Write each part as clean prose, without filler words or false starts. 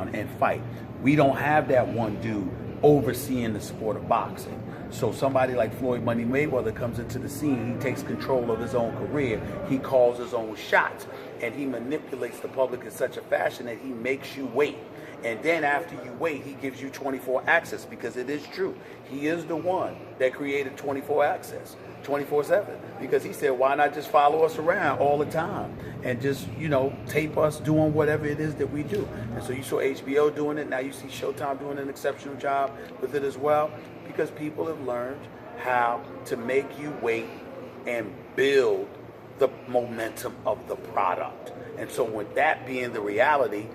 around and fight. We don't have that one dude overseeing the sport of boxing. So somebody like Floyd Money Mayweather comes into the scene, he takes control of his own career, he calls his own shots, and he manipulates the public in such a fashion that he makes you wait. And then after you wait, he gives you 24 access, because it is true. He is the one that created 24 access, 24/7, because he said, why not just follow us around all the time and just, you know, tape us doing whatever it is that we do. And so you saw HBO doing it. Now you see Showtime doing an exceptional job with it as well, because people have learned how to make you wait and build the momentum of the product. And so with that being the reality,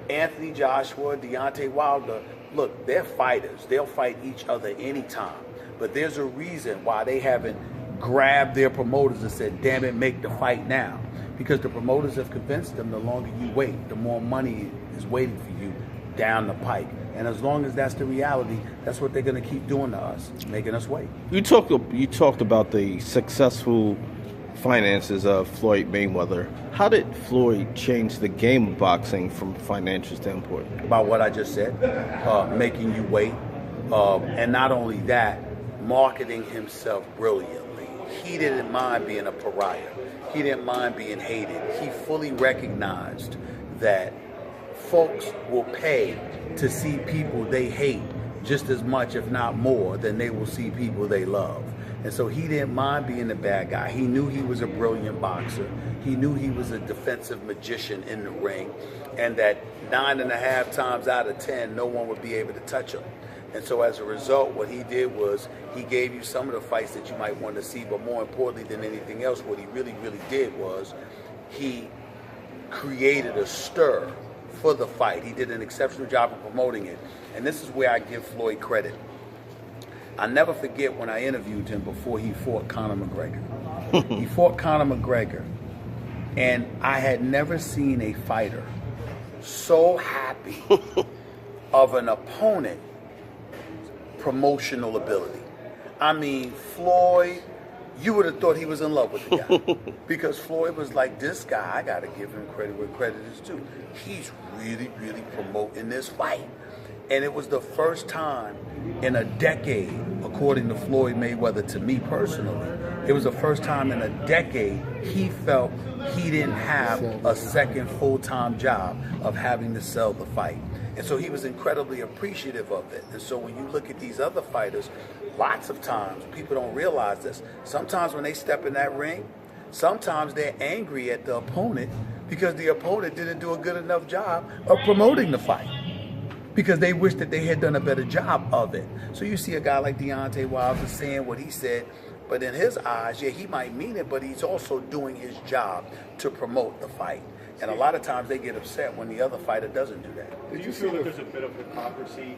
Anthony Joshua, Deontay Wilder, look, they're fighters. They'll fight each other anytime. But there's a reason why they haven't grabbed their promoters and said, damn it, make the fight now. Because the promoters have convinced them the longer you wait, the more money is waiting for you down the pike. And as long as that's the reality, that's what they're going to keep doing to us, making us wait. You talked about the successful finances of Floyd Mayweather. How did Floyd change the game of boxing from a financial standpoint? About what I just said, making you wait. And not only that, marketing himself brilliantly. He didn't mind being a pariah. He didn't mind being hated. He fully recognized that folks will pay to see people they hate just as much, if not more, than they will see people they love. And so he didn't mind being the bad guy. He knew he was a brilliant boxer. He knew he was a defensive magician in the ring, and that 9.5 times out of 10, no one would be able to touch him. And so as a result, what he did was he gave you some of the fights that you might want to see, but more importantly than anything else, what he really, really did was he created a stir for the fight. He did an exceptional job of promoting it. And this is where I give Floyd credit. I never forget when I interviewed him before he fought Conor McGregor. He fought Conor McGregor, and I had never seen a fighter so happy of an opponent promotional ability. I mean, Floyd, you would have thought he was in love with the guy. Because Floyd was like, this guy, I got to give him credit where credit is due. He's really, really promoting this fight. And it was the first time in a decade, according to Floyd Mayweather, to me personally, it was the first time in a decade he felt he didn't have a second full-time job of having to sell the fight. And so he was incredibly appreciative of it. And so when you look at these other fighters, lots of times, people don't realize this, sometimes when they step in that ring, sometimes they're angry at the opponent because the opponent didn't do a good enough job of promoting the fight, because they wish that they had done a better job of it. So you see a guy like Deontay Wilder saying what he said, but in his eyes, yeah, he might mean it, but he's also doing his job to promote the fight. And a lot of times they get upset when the other fighter doesn't do that. Do you feel that there's a bit of hypocrisy